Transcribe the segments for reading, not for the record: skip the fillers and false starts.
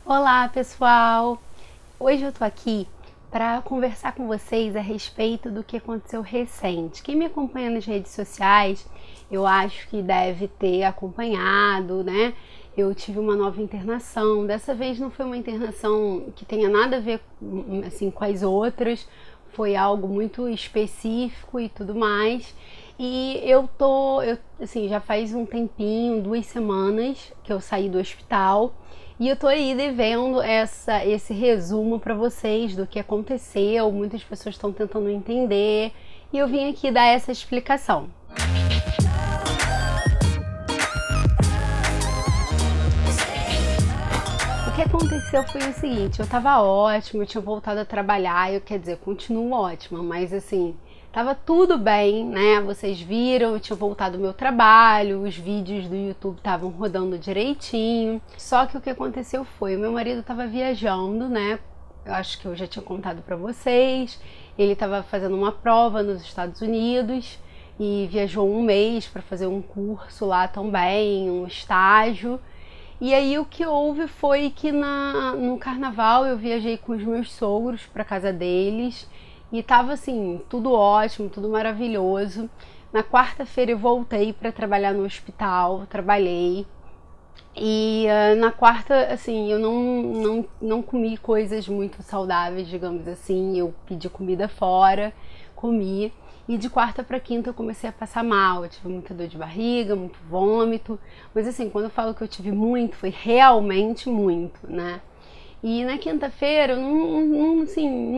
Olá, pessoal! Hoje eu tô aqui para conversar com vocês a respeito do que aconteceu recente. Quem me acompanha nas redes sociais, eu acho que deve ter acompanhado, né? Eu tive uma nova internação. Dessa vez não foi uma internação que tenha nada a ver assim com as outras, foi algo muito específico e tudo mais. E assim, já faz um tempinho, 2 semanas que eu saí do hospital. E eu tô aí devendo esse resumo para vocês do que aconteceu. Muitas pessoas estão tentando entender e eu vim aqui dar essa explicação. O que aconteceu foi o seguinte: eu tava ótima, eu tinha voltado a trabalhar, quer dizer, continuo ótima, mas assim, tava tudo bem, né? Vocês viram, eu tinha voltado ao meu trabalho, os vídeos do YouTube estavam rodando direitinho. Só que o que aconteceu foi, o meu marido tava viajando, né? Eu acho que eu já tinha contado pra vocês. Ele estava fazendo uma prova nos Estados Unidos e viajou um mês para fazer um curso lá também, um estágio. E aí o que houve foi que no carnaval eu viajei com os meus sogros para casa deles e tava assim, tudo ótimo, tudo maravilhoso. Na quarta-feira eu voltei para trabalhar no hospital, trabalhei. E na quarta, assim, eu não comi coisas muito saudáveis, digamos assim. Eu pedi comida fora, comi. E de quarta para quinta eu comecei a passar mal. Eu tive muita dor de barriga, muito vômito. Mas assim, quando eu falo que eu tive muito, foi realmente muito, né? E na quinta-feira eu não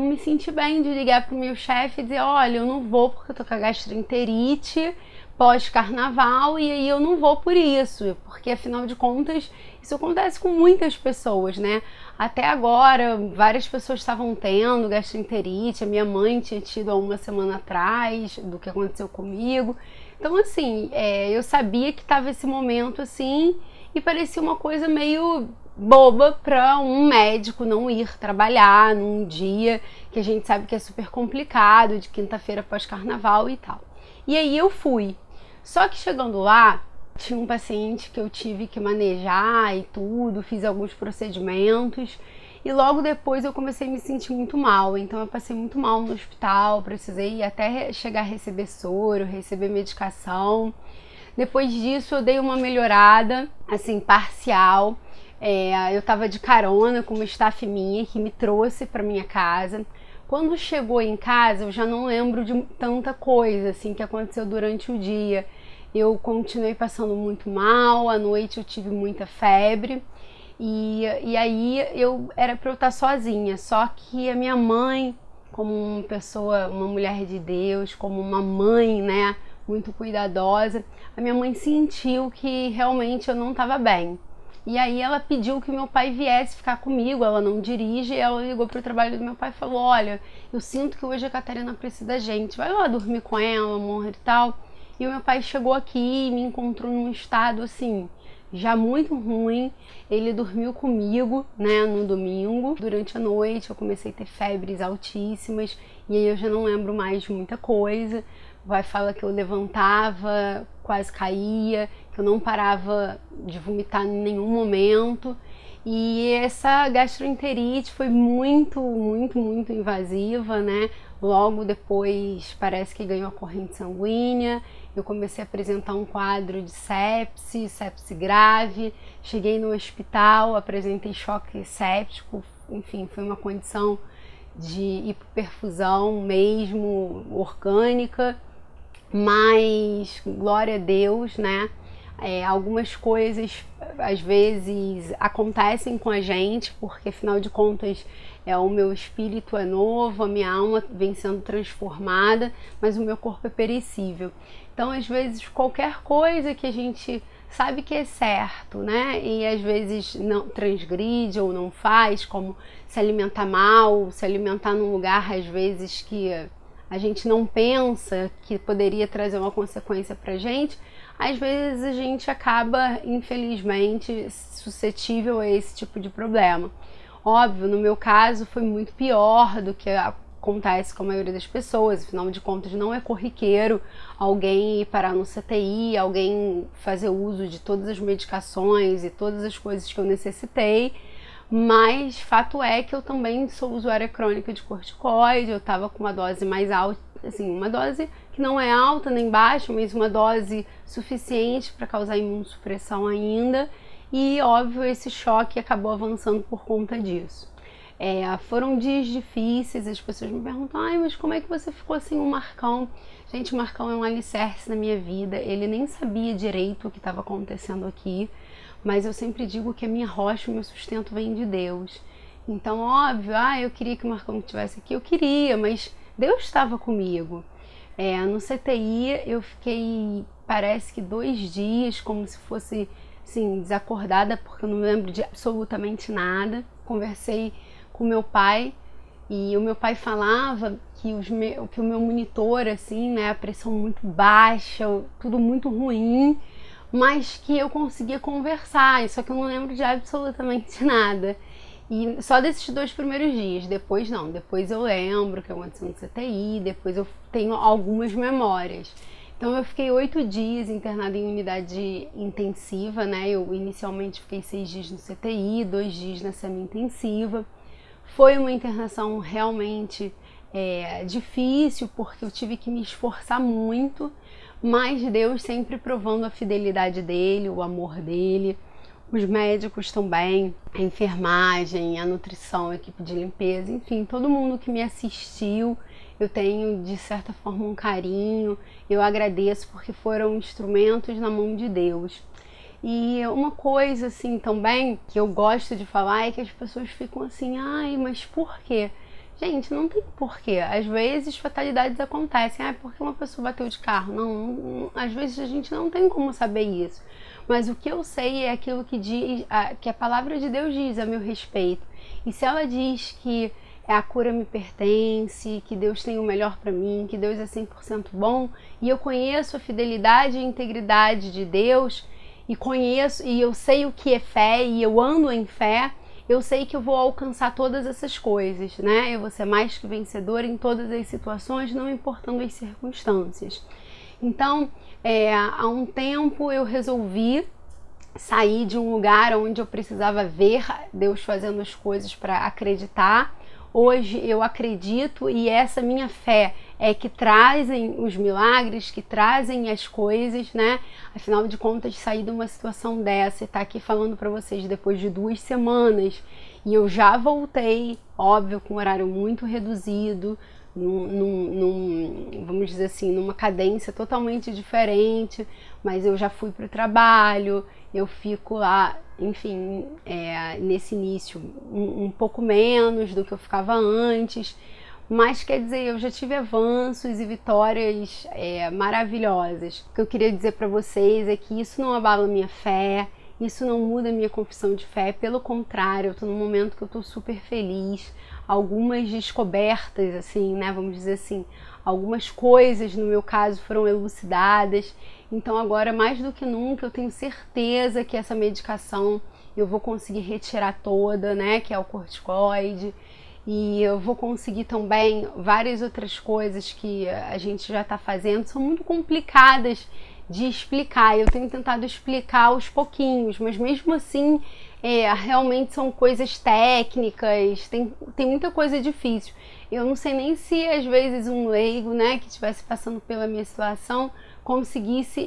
me senti bem de ligar pro meu chefe e dizer: olha, eu não vou porque eu tô com a gastroenterite pós-carnaval e aí eu não vou por isso, porque afinal de contas isso acontece com muitas pessoas, né? Até agora várias pessoas estavam tendo gastroenterite, a minha mãe tinha tido há uma semana atrás do que aconteceu comigo. Então assim, eu sabia que estava esse momento assim e parecia uma coisa meio boba para um médico não ir trabalhar num dia que a gente sabe que é super complicado, de quinta-feira pós-carnaval e tal. E aí eu fui. Só que chegando lá, tinha um paciente que eu tive que manejar e tudo, fiz alguns procedimentos e logo depois eu comecei a me sentir muito mal. Então eu passei muito mal no hospital, precisei até chegar a receber soro, receber medicação. Depois disso eu dei uma melhorada, assim, parcial. Eu tava de carona com uma staff minha que me trouxe para minha casa. Quando chegou em casa, eu já não lembro de tanta coisa assim que aconteceu durante o dia. Eu continuei passando muito mal, à noite eu tive muita febre e aí eu era para eu estar sozinha. Só que a minha mãe, como uma pessoa, uma mulher de Deus, como uma mãe, né, muito cuidadosa, a minha mãe sentiu que realmente eu não estava bem. E aí ela pediu que meu pai viesse ficar comigo, ela não dirige, e ela ligou pro trabalho do meu pai e falou: olha, eu sinto que hoje a Catarina precisa da gente, vai lá dormir com ela, amor e tal. E o meu pai chegou aqui e me encontrou num estado assim, já muito ruim. Ele dormiu comigo, né, no domingo. Durante a noite eu comecei a ter febres altíssimas e aí eu já não lembro mais de muita coisa. O pai fala que eu levantava, quase caía, que eu não parava de vomitar em nenhum momento. E essa gastroenterite foi muito, muito, muito invasiva, né? Logo depois parece que ganhou a corrente sanguínea. Eu comecei a apresentar um quadro de sepse grave. Cheguei no hospital, apresentei choque séptico. Enfim, foi uma condição de hipoperfusão mesmo, orgânica. Mas glória a Deus, né? Algumas coisas às vezes acontecem com a gente, porque afinal de contas o meu espírito é novo, a minha alma vem sendo transformada, mas o meu corpo é perecível. Então às vezes qualquer coisa que a gente sabe que é certo, né? E às vezes não transgride ou não faz, como se alimentar mal, se alimentar num lugar às vezes que a gente não pensa que poderia trazer uma consequência pra gente, às vezes a gente acaba, infelizmente, suscetível a esse tipo de problema. Óbvio, no meu caso foi muito pior do que acontece com a maioria das pessoas, afinal de contas não é corriqueiro alguém ir parar no CTI, alguém fazer uso de todas as medicações e todas as coisas que eu necessitei, Mas fato é que eu também sou usuária crônica de corticoide, eu estava com uma dose mais alta, assim, uma dose que não é alta nem baixa, mas uma dose suficiente para causar imunossupressão ainda, e óbvio esse choque acabou avançando por conta disso. Foram dias difíceis, as pessoas me perguntam, ai, mas como é que você ficou sem o Marcão? Gente, o Marcão é um alicerce na minha vida, ele nem sabia direito o que estava acontecendo aqui, mas eu sempre digo que a minha rocha, o meu sustento vem de Deus. Então, óbvio, eu queria que o Marcão estivesse aqui, eu queria, mas Deus estava comigo. No CTI eu fiquei, parece que 2 dias, como se fosse, assim, desacordada, porque eu não lembro de absolutamente nada. Conversei com meu pai e o meu pai falava que o meu monitor, assim, né, a pressão muito baixa, tudo muito ruim, mas que eu conseguia conversar, só que eu não lembro de absolutamente nada. E só desses 2 primeiros dias, depois não, depois eu lembro que aconteceu no CTI, depois eu tenho algumas memórias. Então eu fiquei 8 dias internada em unidade intensiva, né? Eu inicialmente fiquei 6 dias no CTI, 2 dias na semi-intensiva. Foi uma internação realmente difícil, porque eu tive que me esforçar muito, mas Deus sempre provando a fidelidade dele, o amor dele. Os médicos também, a enfermagem, a nutrição, a equipe de limpeza, enfim, todo mundo que me assistiu, eu tenho de certa forma um carinho, eu agradeço porque foram instrumentos na mão de Deus. E uma coisa assim também que eu gosto de falar é que as pessoas ficam assim, ai, mas por quê? Gente, não tem porquê. Às vezes fatalidades acontecem, porque uma pessoa bateu de carro. Não, às vezes a gente não tem como saber isso. Mas o que eu sei é aquilo que que a palavra de Deus diz a meu respeito. E se ela diz que a cura me pertence, que Deus tem o melhor para mim, que Deus é 100% bom, e eu conheço a fidelidade e a integridade de Deus, e eu sei o que é fé, e eu ando em fé, eu sei que eu vou alcançar todas essas coisas, né? Eu vou ser mais que vencedora em todas as situações, não importando as circunstâncias. Então, há um tempo eu resolvi sair de um lugar onde eu precisava ver Deus fazendo as coisas para acreditar. Hoje eu acredito, e essa minha fé é que trazem os milagres, que trazem as coisas, né? Afinal de contas, sair de uma situação dessa e estar aqui falando para vocês depois de 2 semanas, e eu já voltei, óbvio, com um horário muito reduzido, vamos dizer assim, numa cadência totalmente diferente, mas eu já fui para o trabalho, eu fico lá, enfim, nesse início um pouco menos do que eu ficava antes, mas quer dizer, eu já tive avanços e vitórias maravilhosas. O que eu queria dizer para vocês é que isso não abala minha fé, isso não muda minha confissão de fé, pelo contrário, eu tô num momento que eu tô super feliz, algumas descobertas, assim, né, vamos dizer assim, algumas coisas no meu caso foram elucidadas, então agora mais do que nunca eu tenho certeza que essa medicação eu vou conseguir retirar toda, né, que é o corticoide, e eu vou conseguir também várias outras coisas que a gente já está fazendo, são muito complicadas de explicar, eu tenho tentado explicar aos pouquinhos, mas mesmo assim realmente são coisas técnicas, tem muita coisa difícil. Eu não sei nem se às vezes um leigo, né, que estivesse passando pela minha situação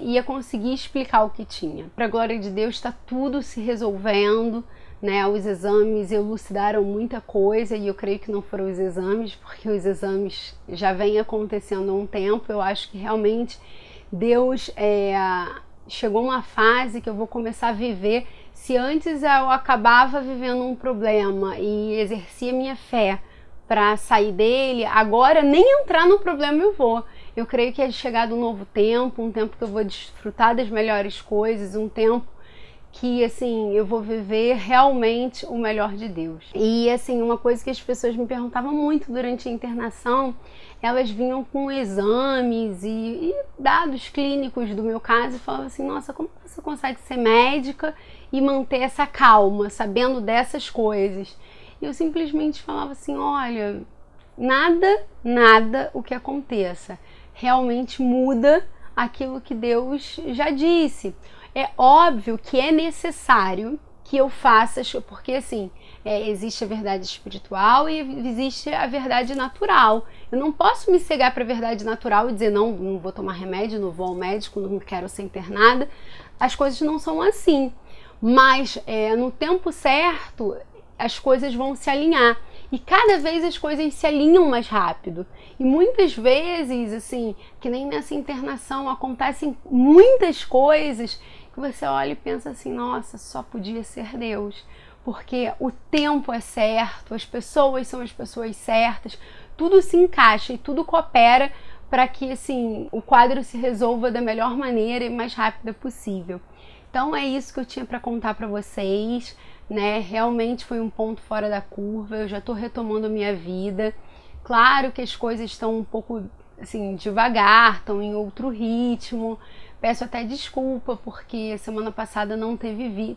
ia conseguir explicar o que tinha. Para a glória de Deus, está tudo se resolvendo, né? Os exames elucidaram muita coisa, e eu creio que não foram os exames, porque os exames já vêm acontecendo há um tempo. Eu acho que realmente Deus chegou uma fase que eu vou começar a viver. Se antes eu acabava vivendo um problema e exercia minha fé para sair dele, agora nem entrar no problema eu vou. Eu creio que é chegado um novo tempo, um tempo que eu vou desfrutar das melhores coisas, um tempo que, assim, eu vou viver realmente o melhor de Deus. E, assim, uma coisa que as pessoas me perguntavam muito durante a internação, elas vinham com exames e dados clínicos do meu caso e falavam assim, nossa, como você consegue ser médica e manter essa calma, sabendo dessas coisas? E eu simplesmente falava assim, olha, nada o que aconteça realmente muda aquilo que Deus já disse. É óbvio que é necessário que eu faça, porque assim, existe a verdade espiritual e existe a verdade natural. Eu não posso me cegar para a verdade natural e dizer, não, não vou tomar remédio, não vou ao médico, não quero ser internada. As coisas não são assim. Mas no tempo certo, as coisas vão se alinhar. E cada vez as coisas se alinham mais rápido. E muitas vezes, assim, que nem nessa internação, acontecem muitas coisas que você olha e pensa assim, nossa, só podia ser Deus. Porque o tempo é certo, as pessoas são as pessoas certas, tudo se encaixa e tudo coopera para que, assim, o quadro se resolva da melhor maneira e mais rápida possível. Então é isso que eu tinha para contar para vocês, né? Realmente foi um ponto fora da curva, eu já estou retomando a minha vida. Claro que as coisas estão um pouco assim devagar, estão em outro ritmo. Peço até desculpa porque semana passada não teve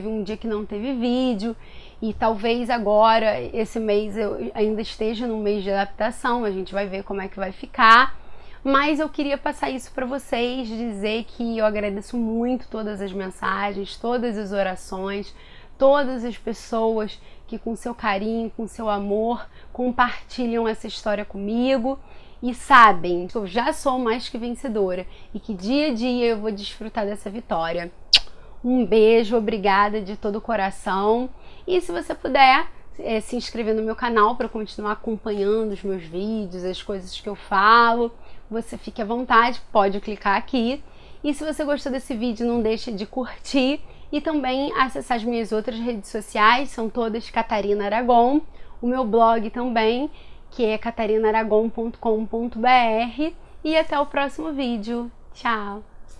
um dia que não teve vídeo e talvez agora, esse mês, eu ainda esteja no mês de adaptação, a gente vai ver como é que vai ficar. Mas eu queria passar isso para vocês, dizer que eu agradeço muito todas as mensagens, todas as orações, todas as pessoas que com seu carinho, com seu amor, compartilham essa história comigo e sabem que eu já sou mais que vencedora e que dia a dia eu vou desfrutar dessa vitória. Um beijo, obrigada de todo o coração e se você puder se inscrever no meu canal para continuar acompanhando os meus vídeos, as coisas que eu falo, você fique à vontade, pode clicar aqui. E se você gostou desse vídeo, não deixe de curtir e também acessar as minhas outras redes sociais, são todas Catarina Aragon, o meu blog também, que é catarinaragon.com.br e até o próximo vídeo. Tchau!